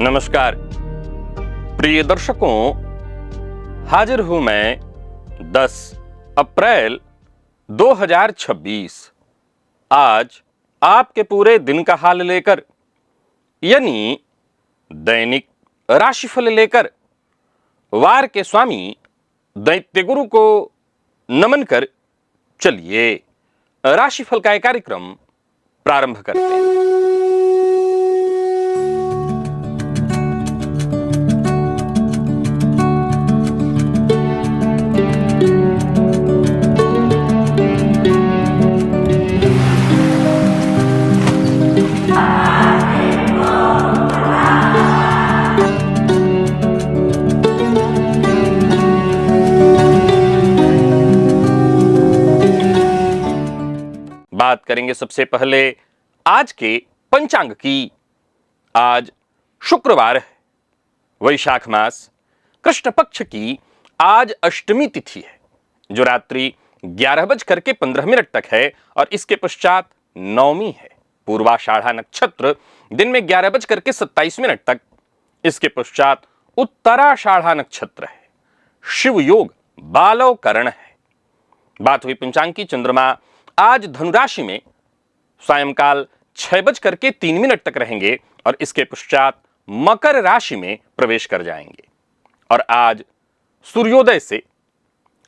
नमस्कार प्रिय दर्शकों, हाजिर हूं मैं 10 अप्रैल 2026 आज आपके पूरे दिन का हाल लेकर, यानी दैनिक राशिफल लेकर वार के स्वामी दैत्य गुरु को नमन कर चलिए राशिफल का एक कार्यक्रम प्रारंभ करते हैं। बात करेंगे सबसे पहले आज के पंचांग की। आज शुक्रवार है, वैशाख मास कृष्ण पक्ष की आज अष्टमी तिथि है, जो रात्रि 11:15 तक है और इसके पश्चात नवमी है। पूर्वाषाढ़ा नक्षत्र दिन में 11:27 तक, इसके पश्चात उत्तराषाढ़ा नक्षत्र है। शिव योग बालव करण है। बात हुई पंचांग की। चंद्रमा आज धनुराशि में सायंकाल 6:03 तक रहेंगे और इसके पश्चात मकर राशि में प्रवेश कर जाएंगे। और आज सूर्योदय से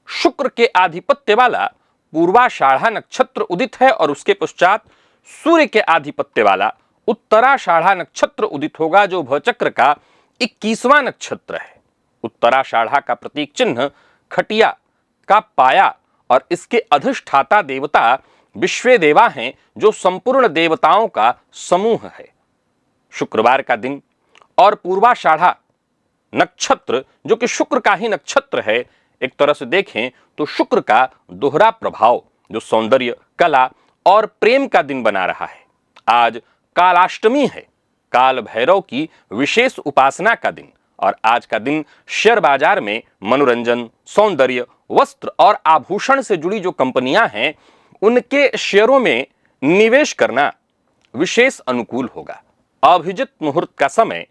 शुक्र के आधिपत्य वाला पूर्वाषाढ़ा नक्षत्र उदित है और उसके पश्चात सूर्य के आधिपत्य वाला उत्तराषाढ़ा नक्षत्र उदित होगा, जो भवचक्र का 21वां नक्षत्र है। उत्तराषाढ़ा का प्रतीक चिन्ह खटिया का पाया और इसके अधिष्ठाता देवता विश्वे देवा हैं, जो संपूर्ण देवताओं का समूह है। शुक्रवार का दिन और पूर्वाषाढ़ा नक्षत्र, जो कि शुक्र का ही नक्षत्र है, एक तरह से देखें तो शुक्र का दोहरा प्रभाव, जो सौंदर्य, कला और प्रेम का दिन बना रहा है। आज कालाष्टमी है, काल भैरव की विशेष उपासना का दिन। और आज का दिन शेयर बाजार में मनोरंजन, सौंदर्य, वस्त्र और आभूषण से जुड़ी जो कंपनियां हैं, उनके शेयरों में निवेश करना विशेष अनुकूल होगा। अभिजित मुहूर्त का समय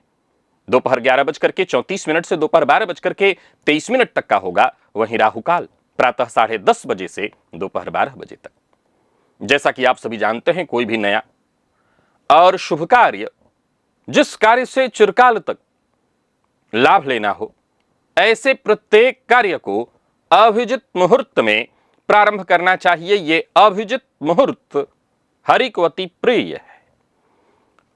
दोपहर 11:34 से दोपहर 12:23 तक का होगा। वहीं राहुकाल प्रातः 10:30 बजे से दोपहर 12 बजे तक। जैसा कि आप सभी जानते हैं, कोई भी नया और शुभ कार्य, जिस कार्य से चिरकाल तक लाभ लेना हो, ऐसे प्रत्येक कार्य को अभिजित मुहूर्त में प्रारंभ करना चाहिए। ये अभिजित मुहूर्त हरि को अति प्रिय है।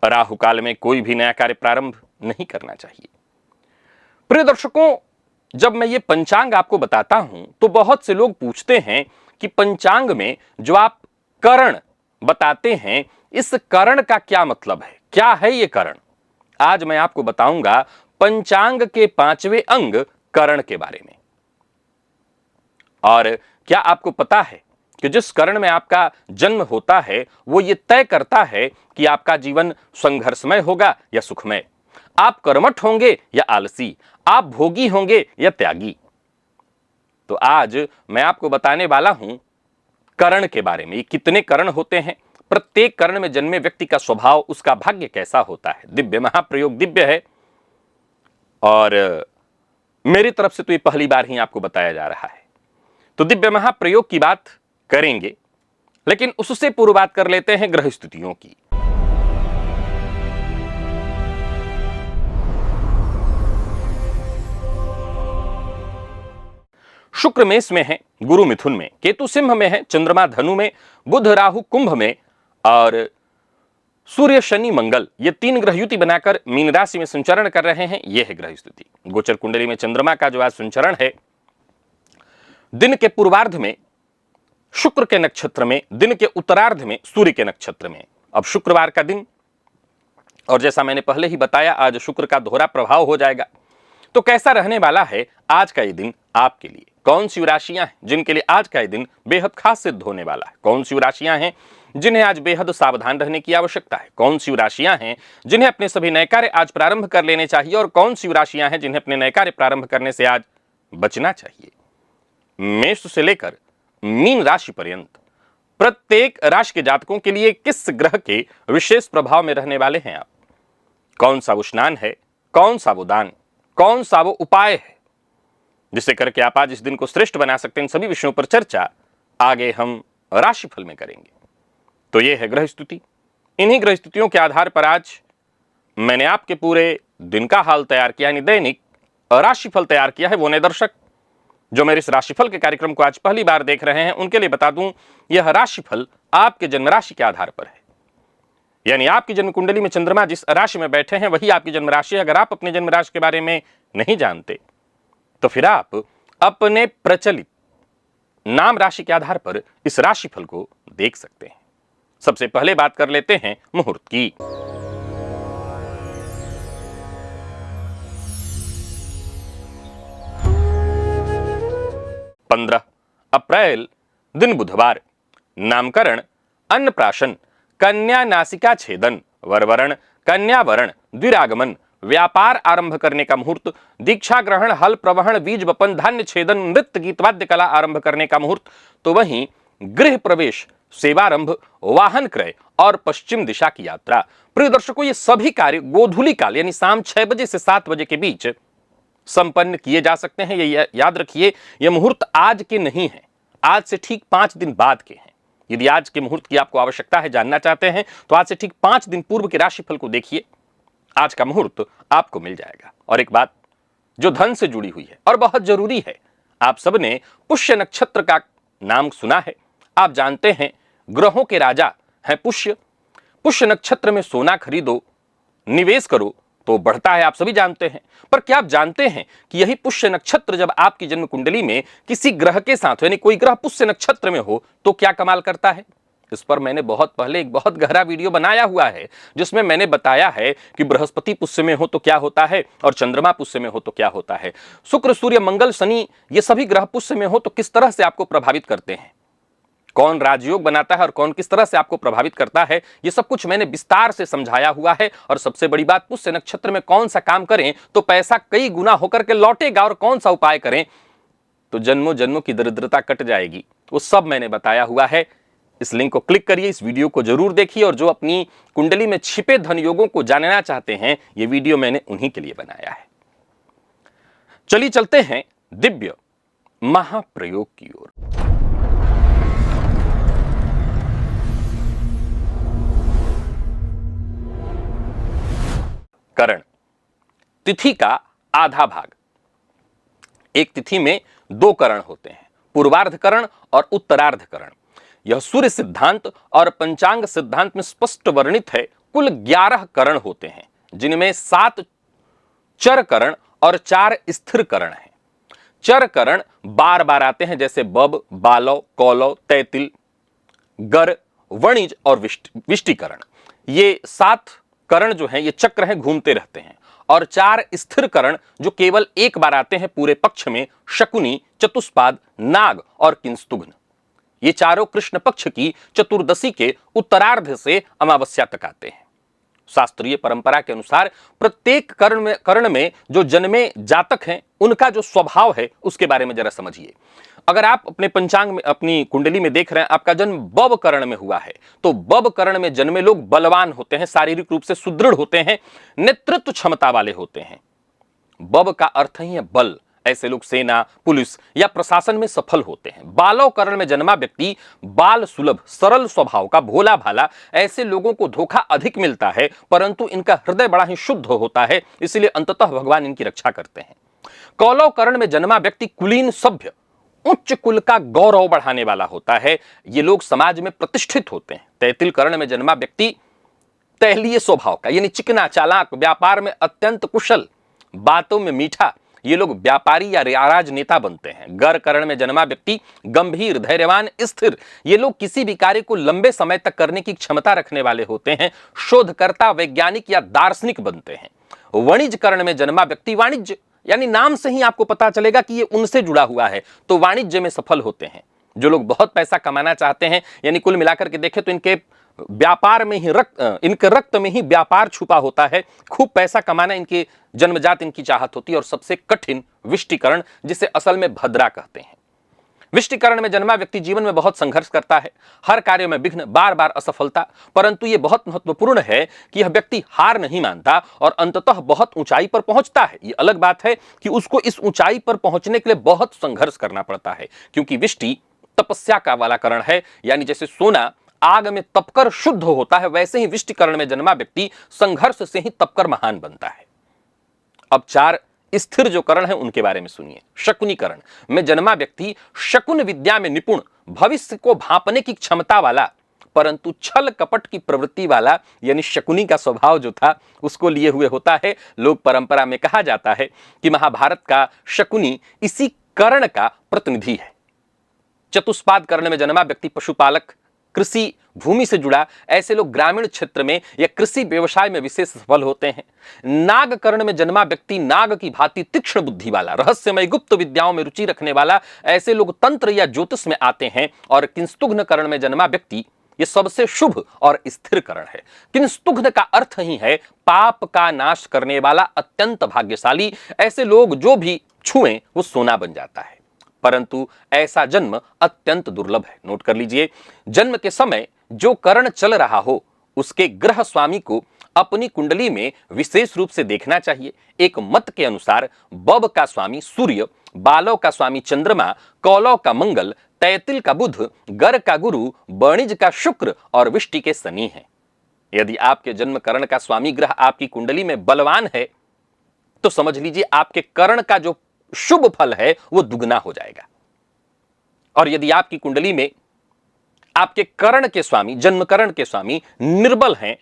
राहु काल में कोई भी नया कार्य प्रारंभ नहीं करना चाहिए। प्रिय दर्शकों, जब मैं ये पंचांग आपको बताता हूं तो बहुत से लोग पूछते हैं कि पंचांग में जो आप करण बताते हैं, इस करण का क्या मतलब है, क्या है ये करण। आज मैं आपको बताऊंगा पंचांग के 5वें अंग करण के बारे में। और क्या आपको पता है कि जिस करण में आपका जन्म होता है, वो ये तय करता है कि आपका जीवन संघर्षमय होगा या सुखमय, आप कर्मठ होंगे या आलसी, आप भोगी होंगे या त्यागी। तो आज मैं आपको बताने वाला हूं करण के बारे में। कितने करण होते हैं, प्रत्येक करण में जन्मे व्यक्ति का स्वभाव, उसका भाग्य कैसा होता है। दिव्य महाप्रयोग दिव्य है और मेरी तरफ से तो ये पहली बार ही आपको बताया जा रहा है। तो दिव्य महाप्रयोग की बात करेंगे, लेकिन उससे पूर्व बात कर लेते हैं ग्रह स्थितियों की। शुक्र मेष में है, गुरु मिथुन में, केतु सिंह में है, चंद्रमा धनु में, बुध राहु कुंभ में और सूर्य शनि मंगल, ये 3 ग्रह युति बनाकर मीन राशि में संचरण कर रहे हैं। यह है ग्रह स्थिति। गोचर कुंडली में चंद्रमा का जो आज संचरण है, दिन के पूर्वार्ध में शुक्र के नक्षत्र में, दिन के उत्तरार्ध में सूर्य के नक्षत्र में। अब शुक्रवार का दिन, और जैसा मैंने पहले ही बताया, आज शुक्र का दोहरा प्रभाव हो जाएगा। तो कैसा रहने वाला है आज का ये दिन आपके लिए। कौन सी राशियां हैं जिनके लिए आज का ये दिन बेहद खास सिद्ध होने वाला है। कौन सी राशियां हैं जिन्हें आज बेहद सावधान रहने की आवश्यकता है। कौन सी राशियां हैं जिन्हें अपने सभी नए कार्य आज प्रारंभ कर लेने चाहिए और कौन सी राशियां हैं जिन्हें अपने नए कार्य प्रारंभ करने से आज बचना चाहिए। मेष से लेकर मीन राशि पर्यंत प्रत्येक राशि के जातकों के लिए किस ग्रह के विशेष प्रभाव में रहने वाले हैं आप, कौन सा स्नान है, कौन सा वो दान, कौन सा वो उपाय है जिसे करके आप आज इस दिन को श्रेष्ठ बना सकते हैं। इन सभी विषयों पर चर्चा आगे हम राशिफल में करेंगे। तो ये है ग्रह स्तुति। इन्हीं ग्रह स्तुतियों के आधार पर आज मैंने आपके पूरे दिन का हाल तैयार किया, यानी दैनिक राशिफल तैयार किया है। वो नए दर्शक जो मेरे इस राशिफल के कार्यक्रम को आज पहली बार देख रहे हैं, उनके लिए बता दूं, यह राशिफल आपके जन्म राशि के आधार पर है। यानी आपकी जन्म कुंडली में चंद्रमा जिस राशि में बैठे हैं वही आपकी जन्म राशि है। अगर आप अपने जन्म राशि के बारे में नहीं जानते तो फिर आप अपने प्रचलित नाम राशि के आधार पर इस राशिफल को देख सकते हैं। सबसे पहले बात कर लेते हैं मुहूर्त की। 15 अप्रैल दिन बुधवार। नामकरण, अन्नप्राशन, कन्या नासिका छेदन, वरवरण, कन्यावरण, द्विरागमन, व्यापार आरंभ करने का मुहूर्त, दीक्षा ग्रहण, हल प्रवहन, बीज वपन, धान्य छेदन, नृत्य गीत वाद्य कला आरंभ करने का मुहूर्त। तो वहीं गृह प्रवेश, सेवारंभ, वाहन क्रय और पश्चिम दिशा की यात्रा। प्रिय दर्शकों, ये सभी कार्य गोधूली काल यानी शाम 6 बजे से 7 बजे के बीच संपन्न किए जा सकते हैं। ये याद रखिए, यह मुहूर्त आज के नहीं है, आज से ठीक 5 दिन बाद के हैं। यदि आज के मुहूर्त की आपको आवश्यकता है, जानना चाहते हैं, तो आज से ठीक 5 दिन पूर्व के राशिफल को देखिए। आज का मुहूर्त आपको मिल जाएगा। और एक बात जो धन से जुड़ी हुई है और बहुत जरूरी है, आप सबने पुष्य नक्षत्र का नाम सुना है। आप जानते हैं ग्रहों के राजा है पुष्य। पुष्य नक्षत्र में सोना खरीदो, निवेश करो तो बढ़ता है, आप सभी जानते हैं। पर क्या आप जानते हैं कि यही पुष्य नक्षत्र जब आपकी जन्म कुंडली में किसी ग्रह के साथ, यानी कोई ग्रह पुष्य नक्षत्र में हो, तो क्या कमाल करता है? इस पर मैंने बहुत पहले एक बहुत गहरा वीडियो बनाया हुआ है, जिसमें मैंने बताया है कि बृहस्पति पुष्य में हो तो क्या होता है और चंद्रमा पुष्य में हो तो क्या होता है। शुक्र, सूर्य, मंगल, शनि, ये सभी ग्रह पुष्य में हो तो किस तरह से आपको प्रभावित करते हैं, कौन राजयोग बनाता है और कौन किस तरह से आपको प्रभावित करता है, ये सब कुछ मैंने विस्तार से समझाया हुआ है। और सबसे बड़ी बात, पुष्य नक्षत्र में कौन सा काम करें तो पैसा कई गुना होकर के लौटेगा और कौन सा उपाय करें तो जन्मों जन्मों की दरिद्रता कट जाएगी, वो सब मैंने बताया हुआ है। इस लिंक को क्लिक करिए, इस वीडियो को जरूर देखिए। और जो अपनी कुंडली में छिपे धन योगों को जानना चाहते हैं, ये वीडियो मैंने उन्हीं के लिए बनाया है। चलिए चलते हैं दिव्य महाप्रयोग की ओर। करण, तिथि का आधा भाग। एक तिथि में 2 करण होते हैं, पूर्वार्ध करण और उत्तरार्ध करण। यह सूर्य सिद्धांत और पंचांग सिद्धांत में स्पष्ट वर्णित है। कुल 11 करण होते हैं, जिनमें 7 चर करण और 4 स्थिर करण हैं। चर करण बार बार आते हैं, जैसे बब, बालव, कौलव, तैतिल, गर, वणिज और विष्टिकरण। ये 7 करण जो हैं, ये चक्र हैं, घूमते रहते हैं। और 4 स्थिर करण जो केवल एक बार आते हैं पूरे पक्ष में, शकुनी, चतुष्पाद, नाग और किंस्तुघ्न। ये चारों कृष्ण पक्ष की चतुर्दशी के उत्तरार्ध से अमावस्या तक आते हैं। शास्त्रीय परंपरा के अनुसार प्रत्येक कर्ण में जो जन्मे जातक हैं, उनका जो स्वभाव है उसके बारे में जरा समझिए। अगर आप अपने पंचांग में, अपनी कुंडली में देख रहे हैं, आपका जन्म बब कर्ण में हुआ है, तो बब कर्ण में जन्मे लोग बलवान होते हैं, शारीरिक रूप से सुदृढ़ होते हैं, नेतृत्व क्षमता वाले होते हैं। बब का अर्थ ही है बल। ऐसे लोग सेना, पुलिस या प्रशासन में सफल होते हैं। बालव कर्ण में जन्मा व्यक्ति बाल सुलभ, सरल स्वभाव का, भोला भाला। ऐसे लोगों को धोखा अधिक मिलता है, परंतु इनका हृदय बड़ा ही शुद्ध होता है, इसलिए अंततः भगवान इनकी रक्षा करते हैं। कौलव कर्ण में जन्मा व्यक्ति कुलीन, सभ्य, उच्च कुल का गौरव बढ़ाने वाला होता है। ये लोग समाज में प्रतिष्ठित होते हैं। तैतिल कर्ण में जन्मा व्यक्ति तैलीय स्वभाव का, यानी चिकना, चालाक, व्यापार में अत्यंत कुशल, बातों में मीठा। ये लोग व्यापारी या राजनेता बनते हैं। गर कर्ण में जन्मा व्यक्ति गंभीर, धैर्यवान, स्थिर। ये लोग किसी भी कार्य को लंबे समय तक करने की क्षमता रखने वाले होते हैं। शोधकर्ता, वैज्ञानिक या दार्शनिक बनते हैं। वणिज कर्ण में जन्मा व्यक्ति, वाणिज्य, यानी नाम से ही आपको पता चलेगा कि ये उनसे जुड़ा हुआ है, तो वाणिज्य में सफल होते हैं। जो लोग बहुत पैसा कमाना चाहते हैं, यानी कुल मिलाकर के देखें तो इनके व्यापार में ही इनके रक्त में ही व्यापार छुपा होता है। खूब पैसा कमाना इनके जन्मजात इनकी चाहत होती है। और सबसे कठिन विष्टिकरण, जिसे असल में भद्रा कहते हैं। विष्टिकरण में जन्मा व्यक्ति जीवन में बहुत संघर्ष करता है, हर कार्य में विघ्न, बार बार असफलता, परंतु यह बहुत महत्वपूर्ण है कि यह व्यक्ति हार नहीं मानता और अंततः बहुत ऊंचाई पर पहुंचता है। यह अलग बात है कि उसको इस ऊंचाई पर पहुंचने के लिए बहुत संघर्ष करना पड़ता है, क्योंकि विष्टि तपस्या का वाला करण है। यानी जैसे सोना आग में तपकर शुद्ध होता है, वैसे ही विष्टिकरण में जन्मा व्यक्ति संघर्ष से ही तपकर महान बनता है। अब 4 स्थिर जो करण है उनके बारे में सुनिए। शकुनी करण में जन्मा व्यक्ति शकुन विद्या में निपुण, भविष्य को भांपने की क्षमता वाला, परंतु छल कपट की प्रवृत्ति वाला, यानी शकुनी का स्वभाव जो था उसको लिए हुए होता है। लोक परंपरा में कहा जाता है कि महाभारत का शकुनी इसी करण का प्रतिनिधि है। चतुष्पाद करण में जन्मा व्यक्ति पशुपालक, कृषि भूमि से जुड़ा, ऐसे लोग ग्रामीण क्षेत्र में या कृषि व्यवसाय में विशेष सफल होते हैं। नाग कर्ण में जन्मा व्यक्ति नाग की भांति तीक्ष्ण बुद्धि वाला, रहस्यमय गुप्त विद्याओं में रुचि रखने वाला, ऐसे लोग तंत्र या ज्योतिष में आते हैं। और किंस्तुघ्न कर्ण में जन्मा व्यक्ति ये सबसे शुभ और स्थिर करण है। किंस्तुघ्न का अर्थ ही है पाप का नाश करने वाला, अत्यंत भाग्यशाली। ऐसे लोग जो भी छुएं वो सोना बन जाता है, परंतु ऐसा जन्म अत्यंत दुर्लभ है। नोट कर लीजिए, जन्म के समय जो करण चल रहा हो उसके ग्रह स्वामी को अपनी कुंडली में विशेष रूप से देखना चाहिए। एक मत के अनुसार बब का स्वामी सूर्य, बालव का स्वामी चंद्रमा, कौलव का मंगल, तैतिल का बुध, गर का गुरु, बणिज का शुक्र और विष्टि के शनि है। यदि आपके जन्म करण का स्वामी ग्रह आपकी कुंडली में बलवान है तो समझ लीजिए आपके करण का जो शुभ फल है वो दुगना हो जाएगा। और यदि आपकी कुंडली में आपके करण के स्वामी, जन्म करण के स्वामी निर्बल हैं,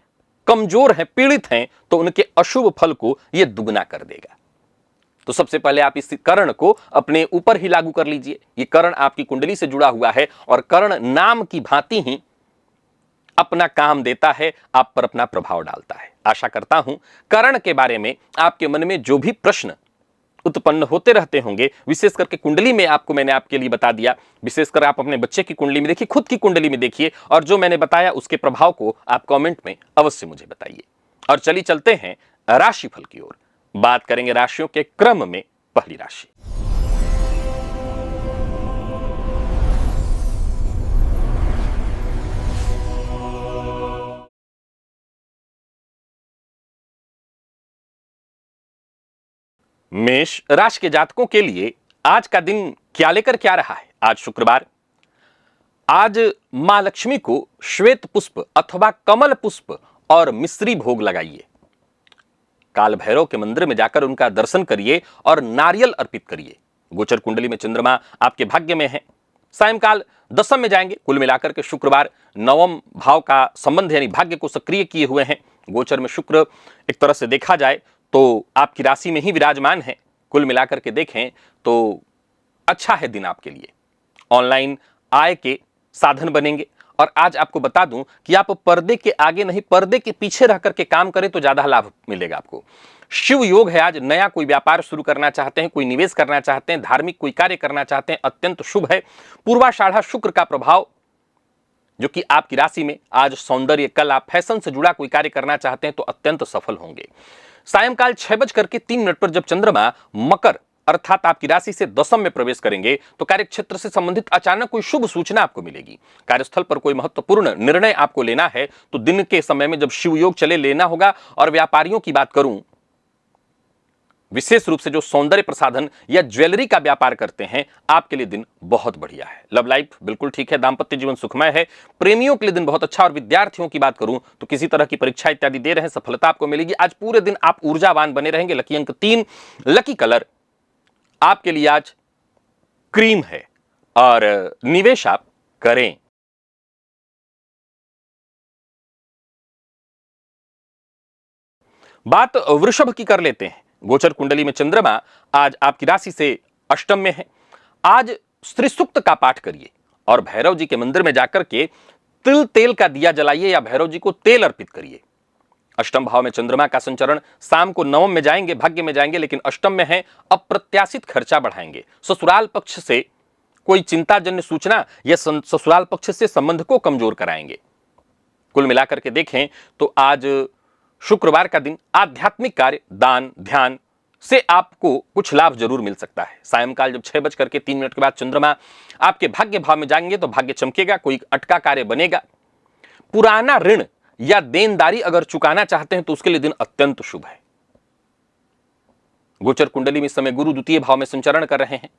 कमजोर हैं, पीड़ित हैं, तो उनके अशुभ फल को यह दुगना कर देगा। तो सबसे पहले आप इस करण को अपने ऊपर ही लागू कर लीजिए। यह करण आपकी कुंडली से जुड़ा हुआ है और करण नाम की भांति ही अपना काम देता है, आप पर अपना प्रभाव डालता है। आशा करता हूं करण के बारे में आपके मन में जो भी प्रश्न उत्पन्न होते रहते होंगे, विशेष करके कुंडली में आपको मैंने आपके लिए बता दिया। विशेषकर आप अपने बच्चे की कुंडली में देखिए, खुद की कुंडली में देखिए, और जो मैंने बताया उसके प्रभाव को आप कमेंट में अवश्य मुझे बताइए। और चलिए चलते हैं राशिफल की ओर। बात करेंगे राशियों के क्रम में। पहली राशि मेष राशि के जातकों के लिए आज का दिन क्या लेकर क्या रहा है। आज शुक्रवार, आज मां लक्ष्मी को श्वेत पुष्प अथवा कमल पुष्प और मिश्री भोग लगाइए। काल भैरव के मंदिर में जाकर उनका दर्शन करिए और नारियल अर्पित करिए। गोचर कुंडली में चंद्रमा आपके भाग्य में है, सायंकाल दशम में जाएंगे। कुल मिलाकर के शुक्रवार नवम भाव का संबंध यानी भाग्य को सक्रिय किए हुए हैं। गोचर में शुक्र एक तरह से देखा जाए तो आपकी राशि में ही विराजमान है। कुल मिलाकर के देखें तो अच्छा है दिन आपके लिए। ऑनलाइन आय के साधन बनेंगे। और आज आपको बता दूं कि आप पर्दे के आगे नहीं, पर्दे के पीछे रह करके काम करें तो ज्यादा लाभ मिलेगा आपको। शिव योग है आज। नया कोई व्यापार शुरू करना चाहते हैं, कोई निवेश करना चाहते हैं, धार्मिक कोई कार्य करना चाहते हैं, अत्यंत शुभ है। पूर्वाषाढ़ा शुक्र का प्रभाव जो कि आपकी राशि में आज सौंदर्य, कला, फैशन से जुड़ा कोई कार्य करना चाहते हैं तो अत्यंत सफल होंगे। सायंकाल 6:03 पर जब चंद्रमा मकर अर्थात आपकी राशि से दशम में प्रवेश करेंगे तो कार्यक्षेत्र से संबंधित अचानक कोई शुभ सूचना आपको मिलेगी। कार्यस्थल पर कोई महत्वपूर्ण निर्णय आपको लेना है तो दिन के समय में जब शिव योग चले लेना होगा। और व्यापारियों की बात करूं, विशेष रूप से जो सौंदर्य प्रसाधन या ज्वेलरी का व्यापार करते हैं, आपके लिए दिन बहुत बढ़िया है। लव लाइफ बिल्कुल ठीक है, दांपत्य जीवन सुखमय है। प्रेमियों के लिए दिन बहुत अच्छा। और विद्यार्थियों की बात करूं तो किसी तरह की परीक्षा इत्यादि दे रहे हैं, सफलता आपको मिलेगी। आज पूरे दिन आप ऊर्जावान बने रहेंगे। लकी अंक 3, लकी कलर आपके लिए आज क्रीम है और निवेश आप करें। बात वृषभ की कर लेते हैं। गोचर कुंडली में चंद्रमा आज आपकी राशि से अष्टम में है। आज श्री सूक्त का पाठ करिए और भैरव जी के मंदिर में जाकर के तिल तेल का दिया जलाइए या भैरव जी को तेल अर्पित करिए। अष्टम भाव में चंद्रमा का संचरण, शाम को नवम में जाएंगे, भाग्य में जाएंगे, लेकिन अष्टम में है। अप्रत्याशित खर्चा बढ़ाएंगे। ससुराल पक्ष से कोई चिंताजन्य सूचना या ससुराल पक्ष से संबंध को कमजोर कराएंगे। कुल मिलाकर के देखें तो आज शुक्रवार का दिन आध्यात्मिक कार्य, दान, ध्यान, से आपको कुछ लाभ जरूर मिल सकता है। सायंकाल जब 6:03 के बाद चंद्रमा आपके भाग्य भाव में जाएंगे तो भाग्य चमकेगा, कोई अटका कार्य बनेगा। पुराना ऋण या देनदारी अगर चुकाना चाहते हैं तो उसके लिए दिन अत्यंत शुभ है। गोचर कुंडली में इस समय गुरु द्वितीय भाव में संचरण कर रहे हैं।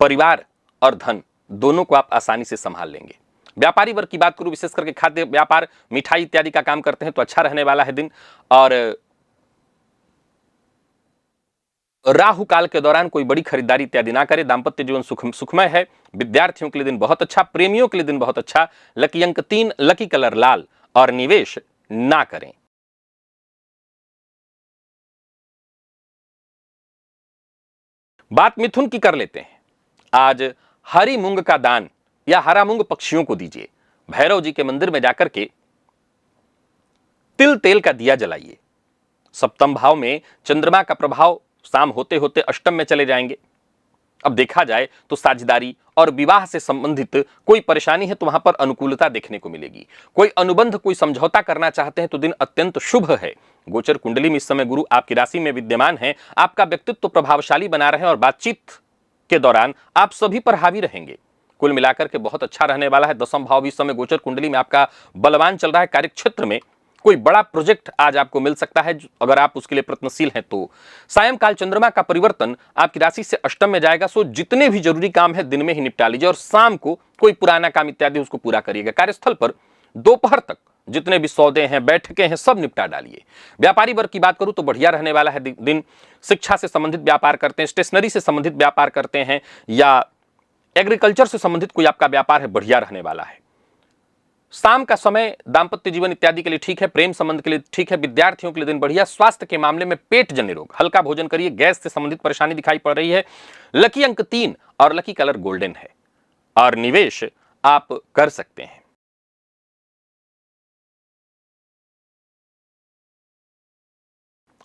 परिवार और धन दोनों को आप आसानी से संभाल लेंगे। व्यापारी वर्ग की बात करूं, विशेष करके खाद्य व्यापार, मिठाई इत्यादि का काम करते हैं तो अच्छा रहने वाला है दिन। और राहु काल के दौरान कोई बड़ी खरीदारी इत्यादि ना करें। दांपत्य जीवन सुखमय है। विद्यार्थियों के लिए दिन बहुत अच्छा, प्रेमियों के लिए दिन बहुत अच्छा। लकी अंक 3, लकी कलर लाल, और निवेश ना करें। बात मिथुन की कर लेते हैं। आज हरी मूंग का दान या हरा मूंग पक्षियों को दीजिए। भैरव जी के मंदिर में जाकर के तिल तेल का दिया जलाइए। सप्तम भाव में चंद्रमा का प्रभाव शाम होते होते अष्टम में चले जाएंगे। अब देखा जाए तो साझेदारी और विवाह से संबंधित कोई परेशानी है तो वहां पर अनुकूलता देखने को मिलेगी। कोई अनुबंध, कोई समझौता करना चाहते हैं तो दिन अत्यंत शुभ है। गोचर कुंडली में इस समय गुरु आपकी राशि में विद्यमान है। आपका व्यक्तित्व प्रभावशाली बना रहे हैं और बातचीत के दौरान आप सभी पर हावी रहेंगे। कुल मिलाकर के बहुत अच्छा रहने वाला है। दसम भाव भी इस समय गोचर कुंडली में आपका बलवान चल रहा है। कार्यक्षेत्र में कोई बड़ा प्रोजेक्ट आज आपको मिल सकता है अगर आप उसके लिए प्रयत्नशील हैं तो। सायंकाल चंद्रमा का परिवर्तन आपकी राशि से अष्टम में जाएगा, सो जितने भी जरूरी काम है दिन में ही निपटा लीजिए और शाम को कोई पुराना काम इत्यादि उसको पूरा करिएगा। कार्यस्थल पर दोपहर तक जितने भी सौदे हैं, बैठकें हैं, सब निपटा डालिए। व्यापारी वर्ग की बात करूं तो बढ़िया रहने वाला है दिन। शिक्षा से संबंधित व्यापार करते हैं, स्टेशनरी से संबंधित व्यापार करते हैं या एग्रीकल्चर से संबंधित कोई आपका व्यापार है, बढ़िया रहने वाला है। शाम का समय दांपत्य जीवन इत्यादि के लिए ठीक है, प्रेम संबंध के लिए ठीक है। विद्यार्थियों के लिए दिन बढ़िया। स्वास्थ्य के मामले में पेट जन्य रोग, हल्का भोजन करिए। गैस से संबंधित परेशानी दिखाई पड़ रही है। लकी अंक 3 और लकी कलर गोल्डन है और निवेश आप कर सकते हैं।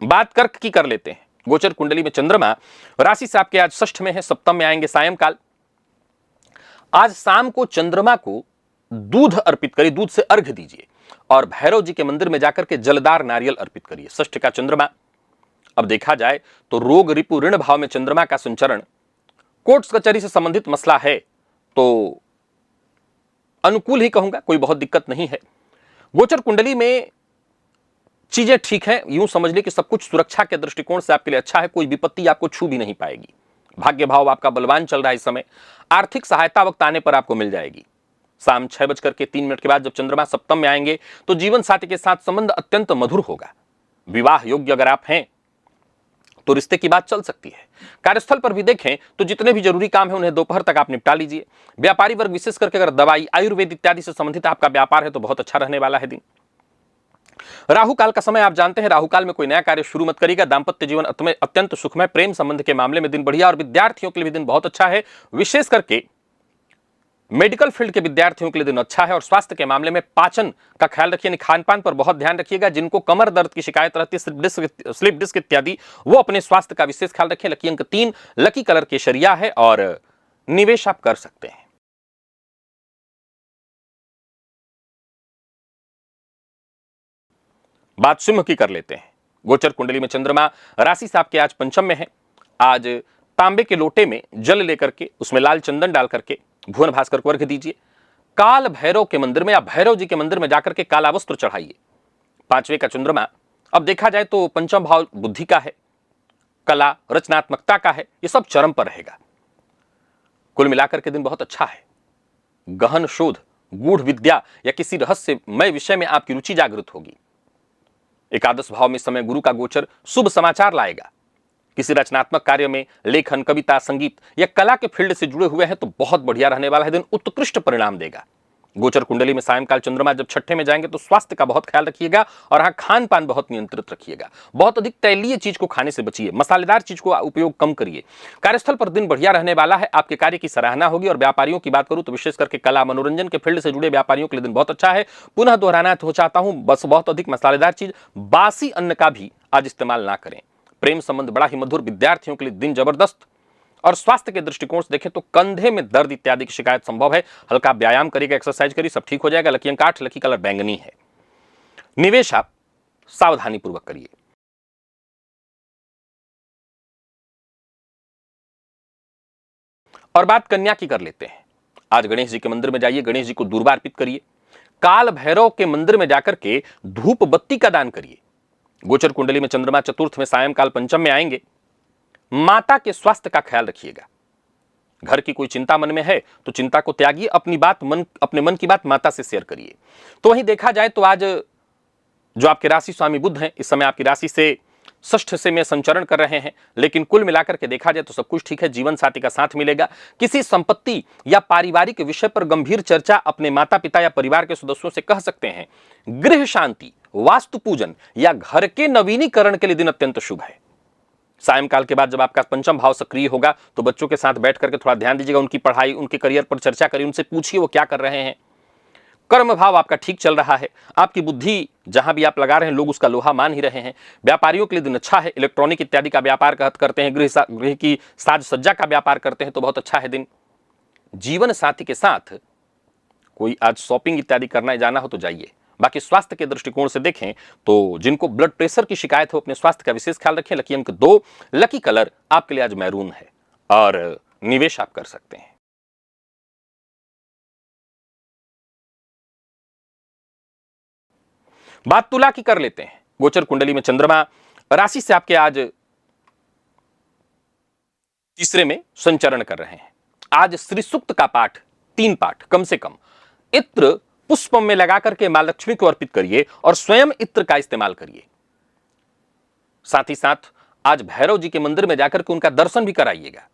बात कर्क की कर लेते हैं। गोचर कुंडली में चंद्रमा राशि से आपके आज षष्ठ में है, सप्तम में आएंगे सायंकाल। आज शाम को चंद्रमा को दूध अर्पित करिए, दूध से अर्घ्य दीजिए और भैरव जी के मंदिर में जाकर के जलदार नारियल अर्पित करिए। षष्ठ का चंद्रमा। अब देखा जाए तो रोग रिपु ऋण भाव में चंद्रमा का संचरण, कोर्ट्स कचहरी से संबंधित मसला है तो अनुकूल ही कहूंगा, कोई बहुत दिक्कत नहीं है। गोचर कुंडली में चीजें ठीक है, यूं समझ ले कि सब कुछ सुरक्षा के दृष्टिकोण से आपके लिए अच्छा है। कोई विपत्ति आपको छू भी नहीं पाएगी। भाग्य भाव आपका बलवान चल रहा है इस समय। आर्थिक सहायता वक्त आने पर आपको मिल जाएगी। शाम 6:03 के बाद जब चंद्रमा सप्तम में आएंगे तो जीवन साथी के साथ संबंध अत्यंत मधुर होगा। विवाह योग्य अगर आप हैं तो रिश्ते की बात चल सकती है। कार्यस्थल पर भी देखें तो जितने भी जरूरी काम है उन्हें दोपहर तक आप निपटा लीजिए। व्यापारी वर्ग विशेष करके अगर दवाई, आयुर्वेद इत्यादि से संबंधित आपका व्यापार है तो बहुत अच्छा रहने वाला है दिन। राहु काल का समय आप जानते हैं, राहु काल में कोई नया कार्य शुरू मत करिएगा। दांपत्य जीवन अत्यंत सुखमय, प्रेम संबंध के मामले में दिन बढ़िया और विद्यार्थियों के लिए दिन बहुत अच्छा है। विशेष करके मेडिकल फील्ड के विद्यार्थियों के लिए दिन अच्छा है और स्वास्थ्य के मामले में पाचन का ख्याल रखिए, खान पान पर बहुत ध्यान रखिएगा। जिनको कमर दर्द की शिकायत रहती है, स्लिप डिस्क इत्यादि, वो अपने स्वास्थ्य का विशेष ख्याल रखें। लकी अंक 3, लकी कलर केसरिया है और निवेश आप कर सकते हैं। बात सिंह की कर लेते हैं। गोचर कुंडली में चंद्रमा राशि से आपके आज पंचम में है। आज तांबे के लोटे में जल लेकर के उसमें लाल चंदन डाल करके भुवन भास्कर को अर्घ्य दीजिए। काल भैरव के मंदिर में या भैरव जी के मंदिर में जाकर के काला वस्त्र चढ़ाइए। पांचवें का चंद्रमा, अब देखा जाए तो पंचम भाव बुद्धि का है, कला रचनात्मकता का है, ये सब चरम पर रहेगा। कुल मिलाकर के दिन बहुत अच्छा है। गहन शोध, गूढ़ विद्या या किसी रहस्यमय विषय में आपकी रुचि जागृत होगी। एकादश भाव में इस समय गुरु का गोचर शुभ समाचार लाएगा। किसी रचनात्मक कार्य में, लेखन, कविता, संगीत या कला के फील्ड से जुड़े हुए हैं तो बहुत बढ़िया रहने वाला है दिन, उत्कृष्ट परिणाम देगा। गोचर कुंडली में सायंकाल चंद्रमा जब छठे में जाएंगे तो स्वास्थ्य का बहुत ख्याल रखिएगा और हाँ, खान पान बहुत नियंत्रित रखिएगा। बहुत अधिक तैलीय चीज को खाने से बचिए, मसालेदार चीज को उपयोग कम करिए। कार्यस्थल पर दिन बढ़िया रहने वाला है, आपके कार्य की सराहना होगी। और व्यापारियों की बात करूं तो विशेष करके कला मनोरंजन के फील्ड से जुड़े व्यापारियों के लिए दिन बहुत अच्छा है। पुनः दोहराना हो चाहता हूं, बस बहुत अधिक मसालेदार चीज, बासी अन्न का भी आज इस्तेमाल ना करें। प्रेम संबंध बड़ा ही मधुर, विद्यार्थियों के लिए दिन जबरदस्त। और स्वास्थ्य के दृष्टिकोण से देखें तो कंधे में दर्द इत्यादि की शिकायत संभव है। हल्का व्यायाम करिएगा, एक्सरसाइज करिए, सब ठीक हो जाएगा। लकी अंक 8, लकी कलर बैंगनी है। निवेश आप सावधानी पूर्वक करिए। और बात कन्या की कर लेते हैं। आज गणेश जी के मंदिर में जाइए, गणेश जी को दूर्वा अर्पित करिए, काल भैरव के मंदिर में जाकर के धूप बत्ती का दान करिए। गोचर कुंडली में चंद्रमा चतुर्थ में, सायंकाल पंचम में आएंगे। माता के स्वास्थ्य का ख्याल रखिएगा। घर की कोई चिंता मन में है तो चिंता को त्यागिए, अपने मन की बात माता से शेयर करिए। तो वहीं देखा जाए तो आज जो आपके राशि स्वामी बुध हैं, इस समय आपकी राशि से षष्ठ से में संचरण कर रहे हैं, लेकिन कुल मिलाकर के देखा जाए तो सब कुछ ठीक है। जीवन साथी का साथ मिलेगा। किसी संपत्ति या पारिवारिक विषय पर गंभीर चर्चा अपने माता पिता या परिवार के सदस्यों से कर सकते हैं। गृह शांति, वास्तु पूजन या घर के नवीनीकरण के लिए दिन अत्यंत शुभ है। सायंकाल के बाद जब आपका पंचम भाव सक्रिय होगा तो बच्चों के साथ बैठ करके थोड़ा ध्यान दीजिएगा, उनकी पढ़ाई, उनके करियर पर चर्चा करिए, उनसे पूछिए वो क्या कर रहे हैं। कर्म भाव आपका ठीक चल रहा है। आपकी बुद्धि जहां भी आप लगा रहे हैं लोग उसका लोहा मान ही रहे हैं। व्यापारियों के लिए दिन अच्छा है। इलेक्ट्रॉनिक इत्यादि का व्यापार करते हैं, गृह की साज सज्जा का व्यापार करते हैं तो बहुत अच्छा है दिन। जीवन साथी के साथ कोई आज शॉपिंग इत्यादि करना जाना हो तो जाइए। बाकी स्वास्थ्य के दृष्टिकोण से देखें तो जिनको ब्लड प्रेशर की शिकायत हो अपने स्वास्थ्य का विशेष ख्याल रखें। लकी अंक 2, लकी कलर आपके लिए आज मैरून है और निवेश आप कर सकते हैं। बात तुला की कर लेते हैं। गोचर कुंडली में चंद्रमा राशि से आपके आज तीसरे में संचरण कर रहे हैं। आज श्री सूक्त का पाठ, 3 पाठ कम से कम इत्र पुष्पम में लगा करके मां लक्ष्मी को अर्पित करिए और स्वयं इत्र का इस्तेमाल करिए। साथ ही साथ आज भैरव जी के मंदिर में जाकर के उनका दर्शन भी कराइएगा।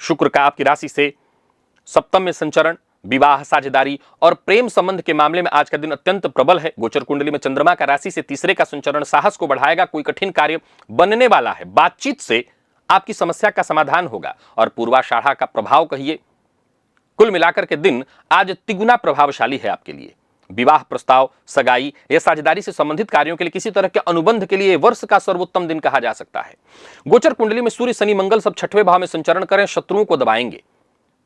शुक्र का आपकी राशि से सप्तम में संचरण विवाह, साझेदारी और प्रेम संबंध के मामले में आज का दिन अत्यंत प्रबल है। गोचर कुंडली में चंद्रमा का राशि से तीसरे का संचरण साहस को बढ़ाएगा। कोई कठिन कार्य बनने वाला है। बातचीत से आपकी समस्या का समाधान होगा और पूर्वाषाढ़ा का प्रभाव कहिए। कुल मिलाकर के दिन आज तिगुना प्रभावशाली है आपके लिए। विवाह प्रस्ताव, सगाई या साझेदारी से संबंधित कार्यों के लिए, किसी तरह के अनुबंध के लिए वर्ष का सर्वोत्तम दिन कहा जा सकता है। गोचर कुंडली में सूर्य, शनि, मंगल सब छठवें भाव में संचरण करें, शत्रुओं को दबाएंगे।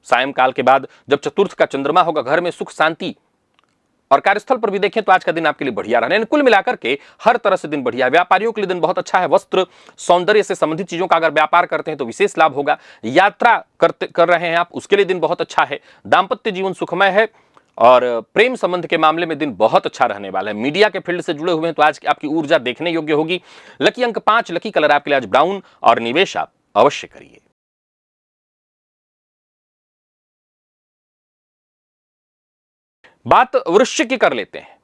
सायंकाल के बाद जब चतुर्थ का चंद्रमा होगा, घर में सुख शांति और कार्यस्थल पर भी देखें तो आज का दिन आपके लिए बढ़िया रहा। कुल मिलाकर के हर तरह से दिन बढ़िया है। व्यापारियों के लिए दिन बहुत अच्छा है। वस्त्र, सौंदर्य से संबंधित चीजों का अगर व्यापार करते हैं तो विशेष लाभ होगा। यात्रा कर रहे हैं आप, उसके लिए दिन बहुत अच्छा है। दाम्पत्य जीवन सुखमय है और प्रेम संबंध के मामले में दिन बहुत अच्छा रहने वाला है। मीडिया के फील्ड से जुड़े हुए हैं तो आज आपकी ऊर्जा देखने योग्य होगी। लकी अंक 5, लकी कलर आपके लिए आज ब्राउन और निवेश आप अवश्य करिए। बात वृश्चिक की कर लेते हैं।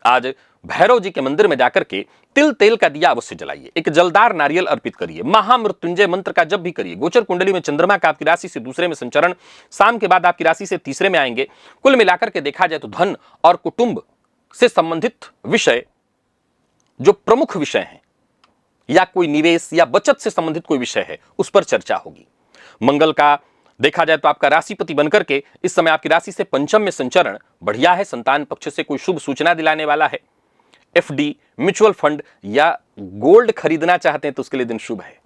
आज भैरव जी के मंदिर में जाकर के तिल तेल का दिया अवश्य जलाइए। एक जलदार नारियल अर्पित करिए। महामृत्युंजय मंत्र का जप भी करिए। गोचर कुंडली में चंद्रमा का आपकी राशि से दूसरे में संचरण, शाम के बाद आपकी राशि से तीसरे में आएंगे। कुल मिलाकर के देखा जाए तो धन और कुटुंब से संबंधित विषय जो प्रमुख विषय हैं या कोई निवेश या बचत से संबंधित कोई विषय है उस पर चर्चा होगी। मंगल का देखा जाए तो आपका राशिपति बनकर के इस समय आपकी राशि से पंचम में संचरण बढ़िया है। संतान पक्ष से कोई शुभ सूचना दिलाने वाला है। एफडी, म्यूचुअल फंड या गोल्ड खरीदना चाहते हैं तो उसके लिए दिन शुभ है।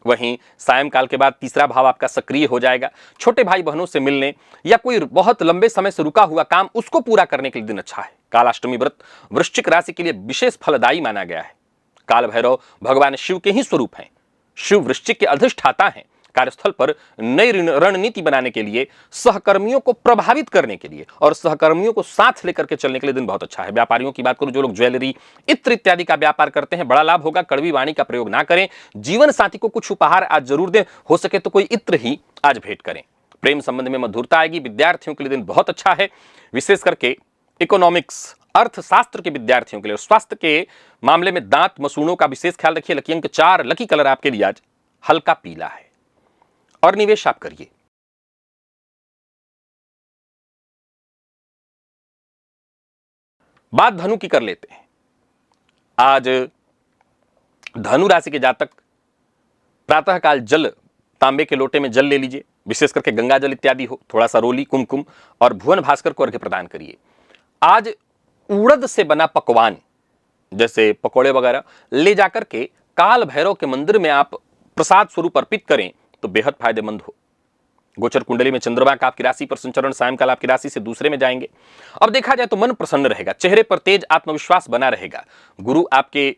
वहीं सायंकाल के बाद तीसरा भाव आपका सक्रिय हो जाएगा। छोटे भाई बहनों से मिलने या कोई बहुत लंबे समय से रुका हुआ काम उसको पूरा करने के लिए दिन अच्छा है। कालाष्टमी व्रत वृश्चिक राशि के लिए विशेष फलदायी माना गया है। काल भैरव भगवान शिव के ही स्वरूप हैं। शिव वृश्चिक के अधिष्ठाता हैं। कार्यस्थल पर नई रणनीति बनाने के लिए, सहकर्मियों को प्रभावित करने के लिए और सहकर्मियों को साथ लेकर के चलने के लिए दिन बहुत अच्छा है। व्यापारियों की बात करूं, जो लोग ज्वेलरी, इत्र इत्यादि का व्यापार करते हैं, बड़ा लाभ होगा। कड़वी वाणी का प्रयोग ना करें। जीवन साथी को कुछ उपहार आज जरूर दें। हो सके तो कोई इत्र ही आज भेंट करें। प्रेम संबंध में मधुरता आएगी। विद्यार्थियों के लिए दिन बहुत अच्छा है, विशेष करके इकोनॉमिक्स, अर्थशास्त्र के विद्यार्थियों के लिए। स्वास्थ्य के मामले में दांत मसूड़ों का विशेष ख्याल रखिए। लकी अंक 4, लकी कलर आपके लिए आज हल्का पीला है और निवेश आप करिए। बात धनु की कर लेते हैं। आज धनु राशि के जातक प्रातःकाल जल, तांबे के लोटे में जल ले लीजिए। विशेष करके गंगा जल इत्यादि हो, थोड़ा सा रोली, कुमकुम और भुवन भास्कर को अर्घ्य प्रदान करिए। आज उड़द से बना पकवान जैसे पकौड़े वगैरह ले जाकर के काल भैरव के मंदिर में आप प्रसाद स्वरूप अर्पित करें तो बेहद फायदेमंद हो। गोचर कुंडली में चंद्रमा का आपकी राशि पर संचरण, सायंकाल आपकी राशि से दूसरे में जाएंगे। अब देखा जाए तो मन प्रसन्न रहेगा, चेहरे पर तेज आत्मविश्वास बना रहेगा। गुरु आपके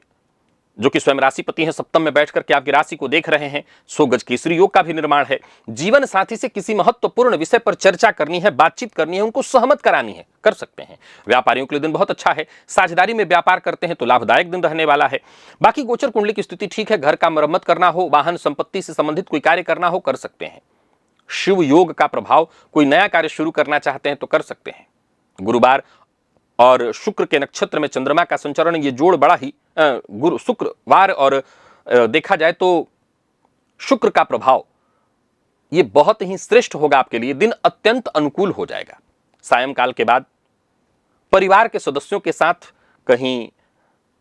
जो कि स्वयं राशिपति हैं, सप्तम में बैठ करके आपकी राशि को देख रहे हैं। 100 गज केसरी योग का भी निर्माण है। जीवन साथी से किसी महत्वपूर्ण विषय पर चर्चा करनी है, बातचीत करनी है, उनको सहमत करानी है, कर सकते हैं। व्यापारियों के लिए दिन बहुत अच्छा है। साझेदारी में व्यापार करते हैं तो लाभदायक दिन रहने वाला है। बाकी गोचर कुंडली की स्थिति ठीक है। घर का मरम्मत करना हो, वाहन संपत्ति से संबंधित कोई कार्य करना हो, कर सकते हैं। शिव योग का प्रभाव, कोई नया कार्य शुरू करना चाहते हैं तो कर सकते हैं। गुरुवार और शुक्र के नक्षत्र में चंद्रमा का संचरण, ये जोड़ बड़ा ही गुरु शुक्रवार और देखा जाए तो शुक्र का प्रभाव ये बहुत ही श्रेष्ठ होगा आपके लिए। दिन अत्यंत अनुकूल हो जाएगा। सायंकाल के बाद परिवार के सदस्यों के साथ कहीं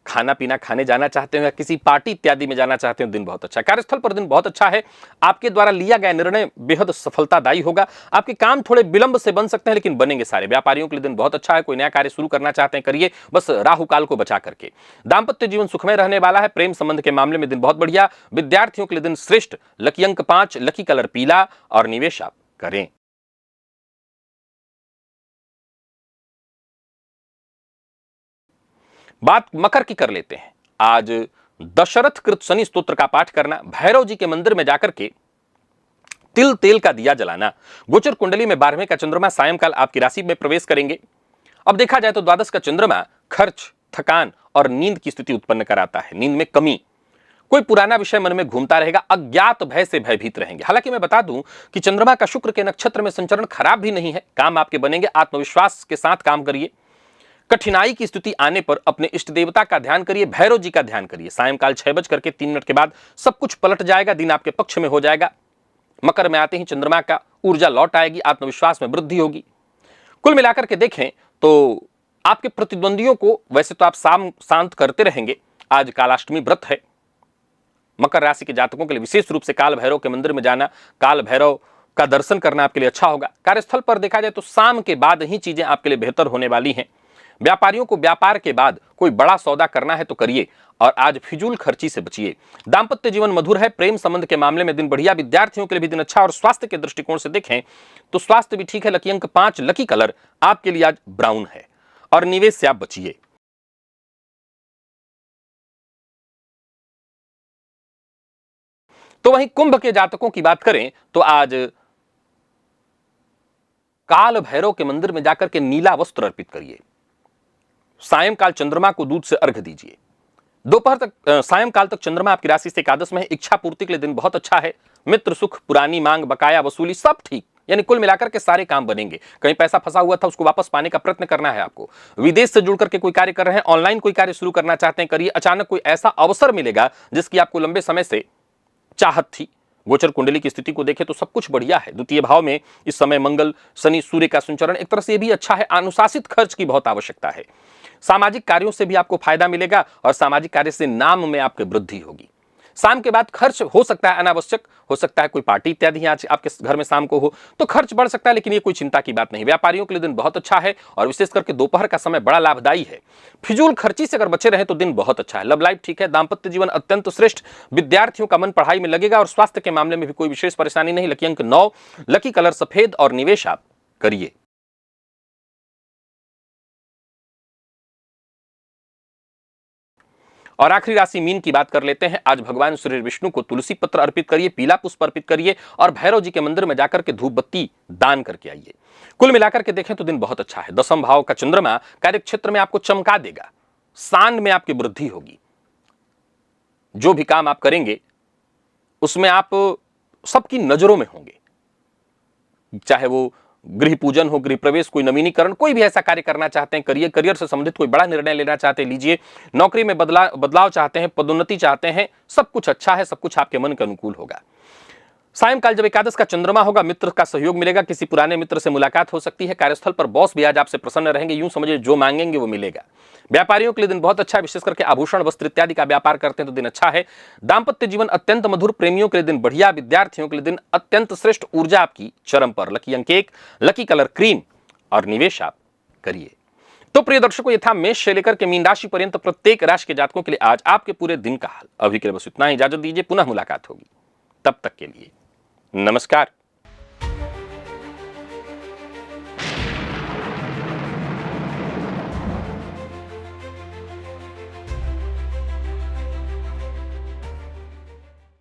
खाना पीना खाने जाना चाहते हो या किसी पार्टी इत्यादि में जाना चाहते हो, दिन बहुत अच्छा है। कार्यस्थल पर दिन बहुत अच्छा है। आपके द्वारा लिया गया निर्णय बेहद सफलतादायी होगा। आपके काम थोड़े विलंब से बन सकते हैं लेकिन बनेंगे सारे। व्यापारियों के लिए दिन बहुत अच्छा है। कोई नया कार्य शुरू करना चाहते हैं, करिए, बस राहु काल को बचा करके। दाम्पत्य जीवन सुखमय रहने वाला है। प्रेम संबंध के मामले में दिन बहुत बढ़िया। विद्यार्थियों के लिए दिन श्रेष्ठ। लकी अंक 5, लकी कलर पीला और निवेश आप करें। बात मकर की कर लेते हैं। आज दशरथ कृत शनि स्तोत्र का पाठ करना, भैरव जी के मंदिर में जाकर के तिल तेल का दिया जलाना। गोचर कुंडली में 12वें का चंद्रमा सायंकाल आपकी राशि में प्रवेश करेंगे। अब देखा जाए तो द्वादश का चंद्रमा खर्च, थकान और नींद की स्थिति उत्पन्न कराता है। नींद में कमी, कोई पुराना विषय मन में घूमता रहेगा, अज्ञात भय से भयभीत रहेंगे। हालांकि मैं बता दूं कि चंद्रमा का शुक्र के नक्षत्र में संचरण खराब भी नहीं है। काम आपके बनेंगे। आत्मविश्वास के साथ काम करिए। कठिनाई की स्थिति आने पर अपने इष्ट देवता का ध्यान करिए, भैरव जी का ध्यान करिए। सायंकाल 6:03 के बाद सब कुछ पलट जाएगा। दिन आपके पक्ष में हो जाएगा। मकर में आते ही चंद्रमा का ऊर्जा लौट आएगी। आत्मविश्वास में वृद्धि होगी। कुल मिलाकर के देखें तो आपके प्रतिद्वंदियों को वैसे तो आप शांत करते रहेंगे। आज कालाष्टमी व्रत है। मकर राशि के जातकों के लिए विशेष रूप से काल भैरव के मंदिर में जाना, काल भैरव का दर्शन करना आपके लिए अच्छा होगा। कार्यस्थल पर देखा जाए तो शाम के बाद ही चीजें आपके लिए बेहतर होने वाली हैं। व्यापारियों को व्यापार के बाद कोई बड़ा सौदा करना है तो करिए और आज फिजूल खर्ची से बचिए। दाम्पत्य जीवन मधुर है। प्रेम संबंध के मामले में दिन बढ़िया। विद्यार्थियों के लिए भी दिन अच्छा। और स्वास्थ्य के दृष्टिकोण से देखें तो स्वास्थ्य भी ठीक है। लकी अंक 5, लकी कलर आपके लिए आज ब्राउन है और निवेश से आप बचिए। तो वहीं कुंभ के जातकों की बात करें तो आज काल भैरव के मंदिर में जाकर के नीला वस्त्र अर्पित करिए। सायंकाल चंद्रमा को दूध से अर्घ दीजिए। दोपहर तक सायंकाल तक चंद्रमा आपकी राशि से एकादश में है। इच्छा पूर्ति के लिए दिन बहुत अच्छा है। मित्र सुख, पुरानी मांग, बकाया वसूली सब ठीक, यानी कुल मिलाकर के सारे काम बनेंगे। कहीं पैसा फंसा हुआ था उसको वापस पाने का प्रयत्न करना है आपको। विदेश से जुड़ करके कोई कार्य कर रहे हैं, ऑनलाइन कोई कार्य शुरू करना चाहते हैं, करिए। अचानक कोई ऐसा अवसर मिलेगा जिसकी आपको लंबे समय से चाहत थी। गोचर कुंडली की स्थिति को देखें तो सब कुछ बढ़िया है। द्वितीय भाव में इस समय मंगल, शनि, सूर्य का संचरण एक तरह से भी अच्छा है। अनुशासित खर्च की बहुत आवश्यकता है। सामाजिक कार्यों से भी आपको फायदा मिलेगा और सामाजिक कार्य से नाम में आपकी वृद्धि होगी। शाम के बाद खर्च हो सकता है अनावश्यक, हो सकता है कोई पार्टी इत्यादि आज आपके घर में शाम को हो तो खर्च बढ़ सकता है, लेकिन ये कोई चिंता की बात नहीं। व्यापारियों के लिए दिन बहुत अच्छा है और विशेष करके दोपहर का समय बड़ा लाभदायी है। फिजूल खर्ची से अगर बचे रहे तो दिन बहुत अच्छा है। लव लाइफ ठीक है। दाम्पत्य जीवन अत्यंत श्रेष्ठ। विद्यार्थियों का मन पढ़ाई में लगेगा और स्वास्थ्य के मामले में भी कोई विशेष परेशानी नहीं। लकी अंक 9, लकी कलर सफेद और निवेश आप करिए। और आखिरी राशि मीन की बात कर लेते हैं। आज भगवान श्री विष्णु को तुलसी पत्र अर्पित करिए, पीला पुष्प अर्पित करिए और भैरव जी के मंदिर में जाकर के धूप बत्ती दान करके आइए। कुल मिलाकर के देखें तो दिन बहुत अच्छा है। दसम भाव का चंद्रमा कार्य क्षेत्र में आपको चमका देगा। शान में आपकी वृद्धि होगी। जो भी काम आप करेंगे उसमें आप सबकी नजरों में होंगे। चाहे वो गृह पूजन हो, गृह प्रवेश, कोई नवीनीकरण, कोई भी ऐसा कार्य करना चाहते हैं करिए। करियर से संबंधित कोई बड़ा निर्णय लेना चाहते हैं लीजिए। नौकरी में बदलाव चाहते हैं, पदोन्नति चाहते हैं, सब कुछ अच्छा है। सब कुछ आपके मन के अनुकूल होगा। सायंकाल जब एकादश का चंद्रमा होगा, मित्र का सहयोग मिलेगा। किसी पुराने मित्र से मुलाकात हो सकती है। कार्यस्थल पर बॉस भी आज आपसे प्रसन्न रहेंगे। यूं समझिए जो मांगेंगे वो मिलेगा। व्यापारियों के लिए दिन बहुत अच्छा है। विशेष करके आभूषण, वस्त्र इत्यादि का व्यापार करते हैं तो दिन अच्छा है। दाम्पत्य जीवन अत्यंत मधुर। प्रेमियों के लिए दिन बढ़िया। विद्यार्थियों के लिए दिन अत्यंत श्रेष्ठ। ऊर्जा आपकी चरम पर। लकी अंक 1, लकी कलर क्रीम और निवेश आप करिए। तो प्रिय दर्शकों, ये था मेष से लेकर के मीन राशि पर्यंत प्रत्येक राशि के जातकों के लिए आज आपके पूरे दिन का हाल। अभी के लिए बस इतना ही। इजाजत दीजिए, पुनः मुलाकात होगी। तब तक के लिए नमस्कार।